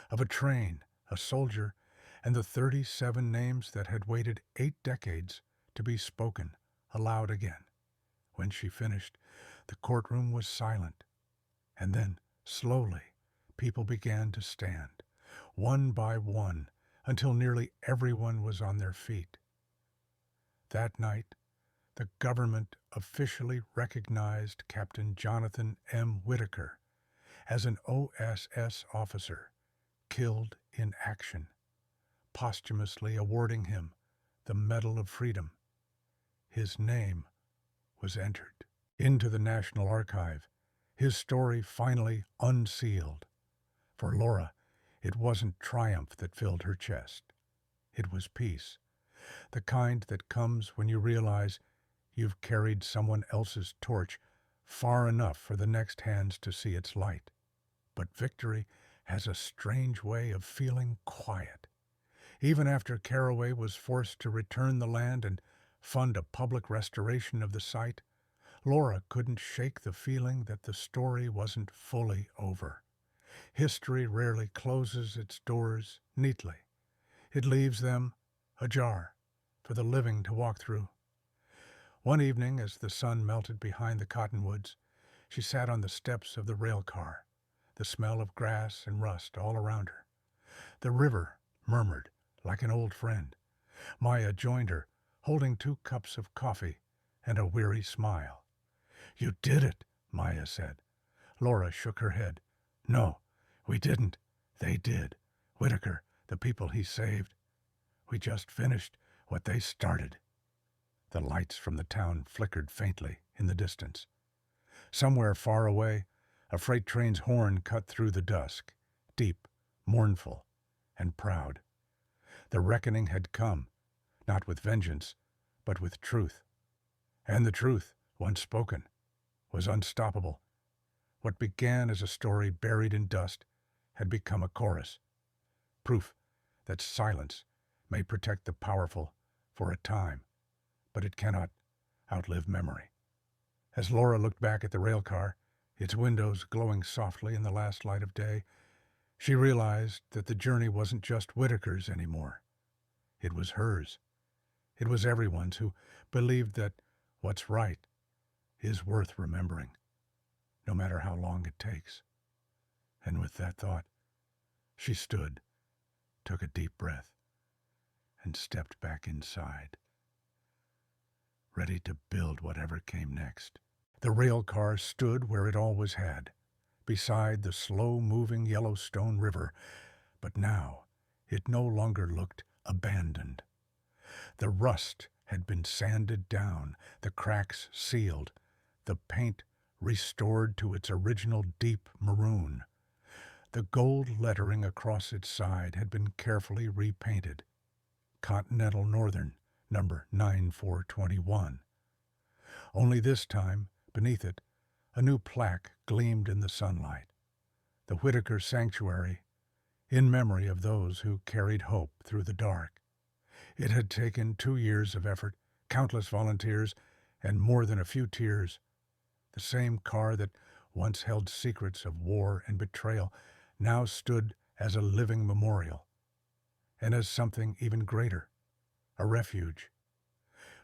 of a train, a soldier, and the 37 names that had waited 8 decades to be spoken aloud again. When she finished, the courtroom was silent. And then, slowly, people began to stand, one by one, until nearly everyone was on their feet. That night, the government officially recognized Captain Jonathan M. Whitaker as an OSS officer killed in action, posthumously awarding him the Medal of Freedom. His name was entered into the National Archive, his story finally unsealed. For Laura, it wasn't triumph that filled her chest. It was peace, the kind that comes when you realize you've carried someone else's torch far enough for the next hands to see its light. But victory has a strange way of feeling quiet. Even after Caraway was forced to return the land and fund a public restoration of the site, Laura couldn't shake the feeling that the story wasn't fully over. History rarely closes its doors neatly. It leaves them ajar for the living to walk through. One evening, as the sun melted behind the cottonwoods, she sat on the steps of the rail car, the smell of grass and rust all around her. The river murmured like an old friend. Maya joined her, holding 2 cups of coffee and a weary smile. "You did it," Maya said. Laura shook her head. "No, we didn't. They did. Whitaker, the people he saved. We just finished what they started." The lights from the town flickered faintly in the distance. Somewhere far away, a freight train's horn cut through the dusk, deep, mournful, and proud. The reckoning had come, not with vengeance, but with truth. And the truth, once spoken, was unstoppable. What began as a story buried in dust had become a chorus. Proof that silence may protect the powerful for a time, but it cannot outlive memory. As Laura looked back at the rail car, its windows glowing softly in the last light of day, she realized that the journey wasn't just Whitaker's anymore. It was hers. It was everyone's who believed that what's right is worth remembering, no matter how long it takes. And with that thought, she stood, took a deep breath, and stepped back inside, ready to build whatever came next. The rail car stood where it always had, beside the slow-moving Yellowstone River, but now it no longer looked abandoned. The rust had been sanded down, the cracks sealed, the paint restored to its original deep maroon. The gold lettering across its side had been carefully repainted. Continental Northern, number 9421. Only this time, beneath it, a new plaque gleamed in the sunlight. The Whitaker Sanctuary, in memory of those who carried hope through the dark. It had taken 2 years of effort, countless volunteers, and more than a few tears. The same car that once held secrets of war and betrayal now stood as a living memorial, and as something even greater, a refuge.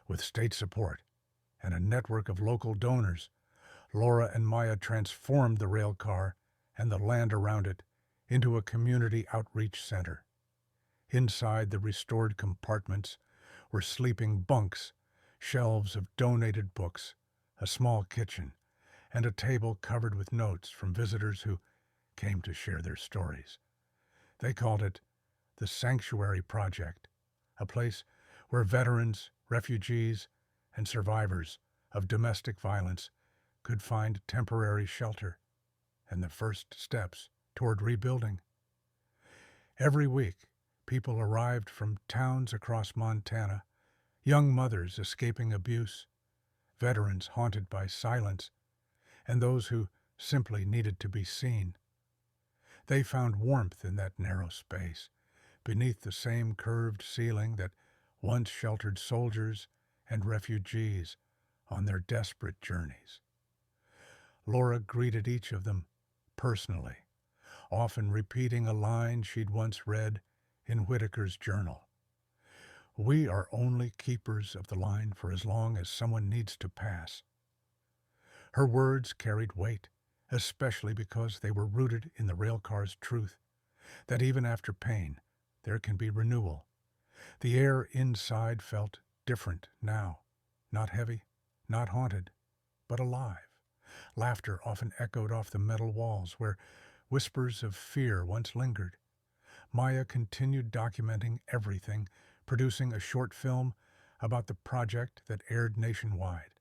With state support and a network of local donors, Laura and Maya transformed the rail car and the land around it into a community outreach center. Inside the restored compartments were sleeping bunks, shelves of donated books, a small kitchen, and a table covered with notes from visitors who came to share their stories. They called it the Sanctuary Project, a place where veterans, refugees, and survivors of domestic violence could find temporary shelter and the first steps toward rebuilding. Every week, people arrived from towns across Montana, young mothers escaping abuse, veterans haunted by silence, and those who simply needed to be seen. They found warmth in that narrow space, beneath the same curved ceiling that once sheltered soldiers and refugees on their desperate journeys. Laura greeted each of them personally, often repeating a line she'd once read in Whitaker's journal. "We are only keepers of the line for as long as someone needs to pass." Her words carried weight, especially because they were rooted in the railcar's truth, that even after pain, there can be renewal. The air inside felt different now, not heavy, not haunted, but alive. Laughter often echoed off the metal walls where whispers of fear once lingered. Maya continued documenting everything, producing a short film about the project that aired nationwide.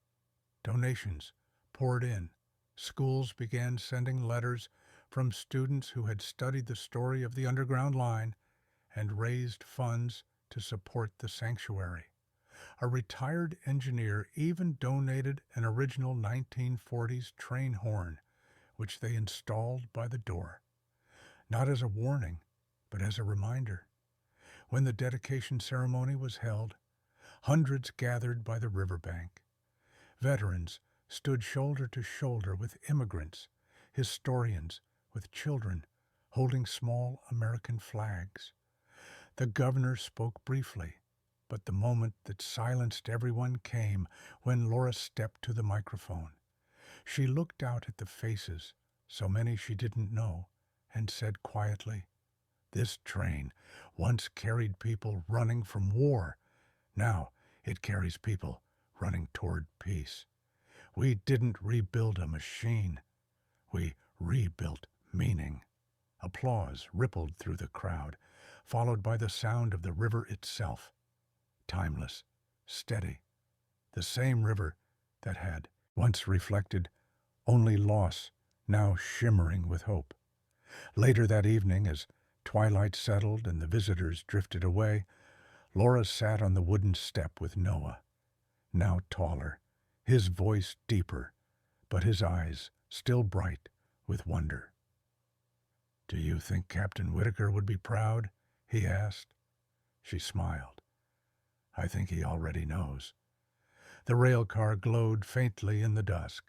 Donations poured in. Schools began sending letters from students who had studied the story of the Underground Line and raised funds to support the sanctuary. A retired engineer even donated an original 1940s train horn, which they installed by the door, not as a warning, but as a reminder. When the dedication ceremony was held, hundreds gathered by the riverbank. Veterans stood shoulder to shoulder with immigrants, historians with children holding small American flags. The governor spoke briefly, but the moment that silenced everyone came when Laura stepped to the microphone. She looked out at the faces, so many she didn't know, and said quietly, "This train once carried people running from war. Now it carries people running toward peace. We didn't rebuild a machine. We rebuilt meaning." Applause rippled through the crowd, followed by the sound of the river itself. Timeless, steady, the same river that had once reflected only loss, now shimmering with hope. Later that evening, as twilight settled and the visitors drifted away, Laura sat on the wooden step with Noah, now taller, his voice deeper, but his eyes still bright with wonder. "Do you think Captain Whitaker would be proud?" he asked. She smiled. "I think he already knows." The rail car glowed faintly in the dusk.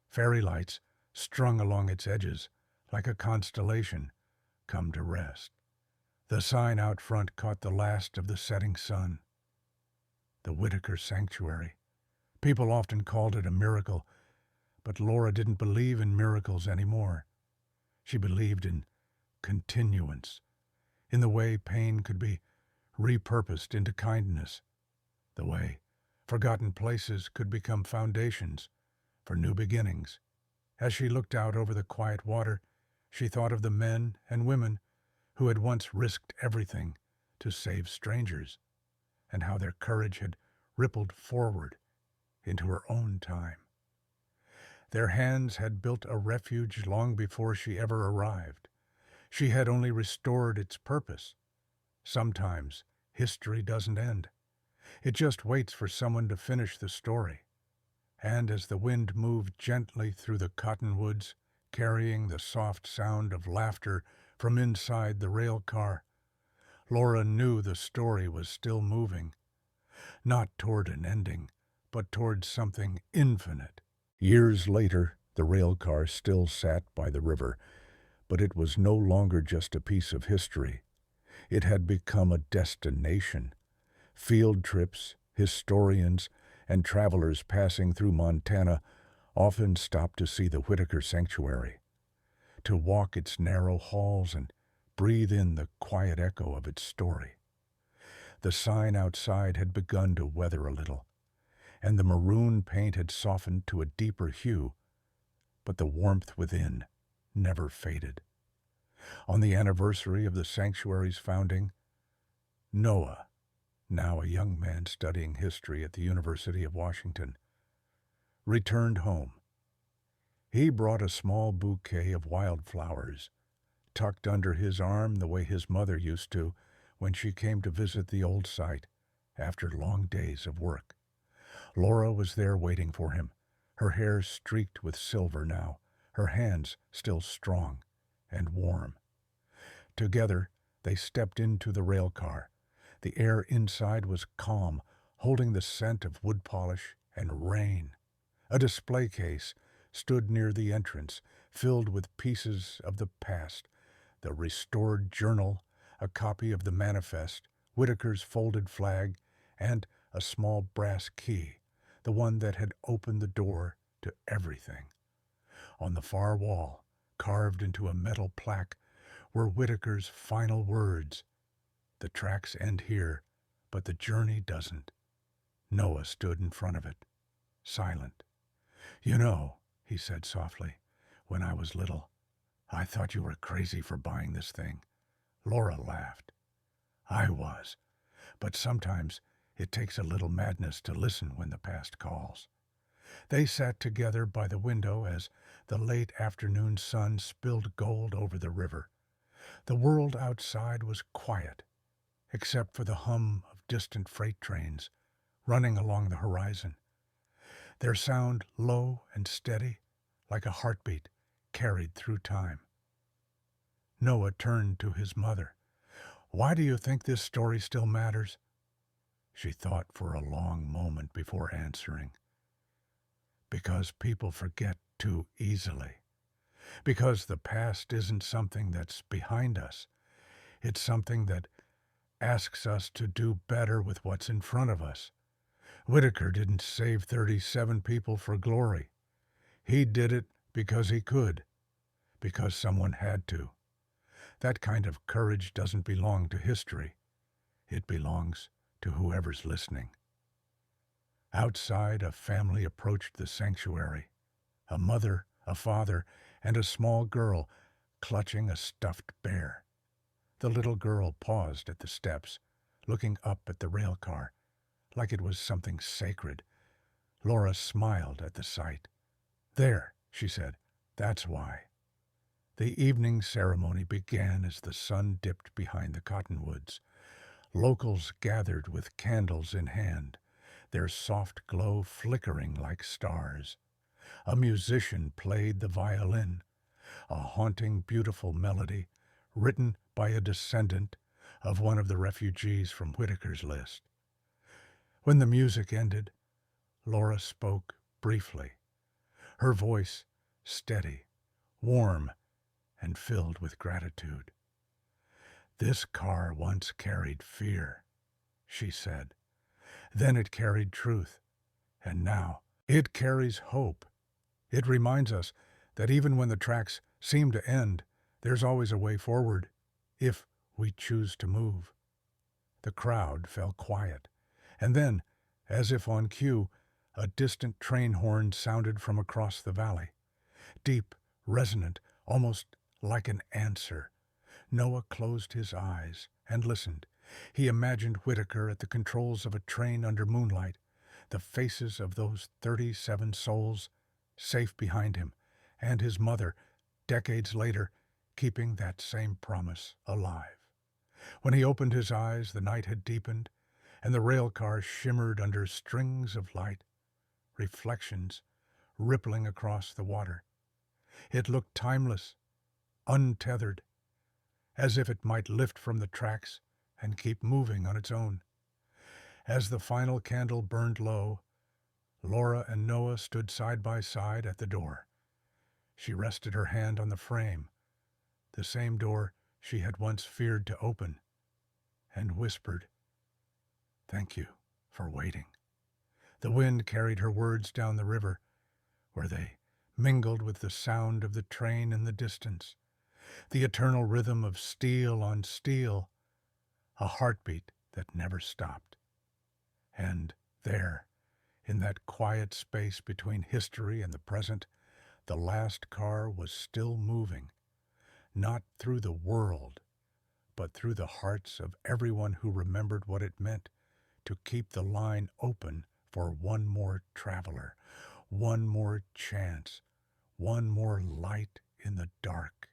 Fairy lights, strung along its edges, like a constellation, come to rest. The sign out front caught the last of the setting sun. The Whitaker Sanctuary. People often called it a miracle, but Laura didn't believe in miracles anymore. She believed in continuance, in the way pain could be repurposed into kindness, the way forgotten places could become foundations for new beginnings. As she looked out over the quiet water, she thought of the men and women who had once risked everything to save strangers, and how their courage had rippled forward into her own time. Their hands had built a refuge long before she ever arrived. She had only restored its purpose. Sometimes history doesn't end. It just waits for someone to finish the story. And as the wind moved gently through the cottonwoods, carrying the soft sound of laughter from inside the rail car, Laura knew the story was still moving, not toward an ending, but toward something infinite. Years later, the rail car still sat by the river, but it was no longer just a piece of history. It had become a destination. Field trips, historians, and travelers passing through Montana often stopped to see the Whitaker Sanctuary, to walk its narrow halls and breathe in the quiet echo of its story. The sign outside had begun to weather a little, and the maroon paint had softened to a deeper hue, but the warmth within never faded. On the anniversary of the sanctuary's founding, Noah, now a young man studying history at the University of Washington, returned home. He brought a small bouquet of wildflowers, tucked under his arm the way his mother used to when she came to visit the old site after long days of work. Laura was there waiting for him, her hair streaked with silver now, her hands still strong and warm. Together, they stepped into the rail car. The air inside was calm, holding the scent of wood polish and rain. A display case stood near the entrance, filled with pieces of the past, the restored journal, a copy of the manifest, Whitaker's folded flag, and a small brass key, the one that had opened the door to everything. On the far wall, carved into a metal plaque, were Whitaker's final words. The tracks end here, but the journey doesn't. Noah stood in front of it, silent. "You know," he said softly, "when I was little, I thought you were crazy for buying this thing." Laura laughed. "I was, but sometimes it takes a little madness to listen when the past calls." They sat together by the window as the late afternoon sun spilled gold over the river. The world outside was quiet, except for the hum of distant freight trains running along the horizon. Their sound low and steady, like a heartbeat carried through time. Noah turned to his mother. "Why do you think this story still matters?" She thought for a long moment before answering. "Because people forget too easily. Because the past isn't something that's behind us. It's something that asks us to do better with what's in front of us. Whitaker didn't save 37 people for glory. He did it because he could, because someone had to. That kind of courage doesn't belong to history. It belongs to whoever's listening." Outside, a family approached the sanctuary. A mother, a father, and a small girl clutching a stuffed bear. The little girl paused at the steps, looking up at the rail car, like it was something sacred. Laura smiled at the sight. "There," she said, "that's why." The evening ceremony began as the sun dipped behind the cottonwoods. Locals gathered with candles in hand, their soft glow flickering like stars. A musician played the violin, a haunting, beautiful melody written by a descendant of one of the refugees from Whitaker's list. When the music ended, Laura spoke briefly, her voice steady, warm, and filled with gratitude. "This car once carried fear," she said. "Then it carried truth, and now it carries hope. It reminds us that even when the tracks seem to end, there's always a way forward, if we choose to move." The crowd fell quiet, and then, as if on cue, a distant train horn sounded from across the valley. Deep, resonant, almost like an answer. Noah closed his eyes and listened. He imagined Whitaker at the controls of a train under moonlight, the faces of those 37 souls safe behind him, and his mother, decades later, keeping that same promise alive. When he opened his eyes, the night had deepened, and the rail car shimmered under strings of light, reflections rippling across the water. It looked timeless, untethered, as if it might lift from the tracks and keep moving on its own. As the final candle burned low, Laura and Noah stood side by side at the door. She rested her hand on the frame, the same door she had once feared to open, and whispered, "Thank you for waiting." The wind carried her words down the river, where they mingled with the sound of the train in the distance, the eternal rhythm of steel on steel, a heartbeat that never stopped. And there, in that quiet space between history and the present, the last car was still moving, not through the world, but through the hearts of everyone who remembered what it meant to keep the line open for one more traveler, one more chance, one more light in the dark.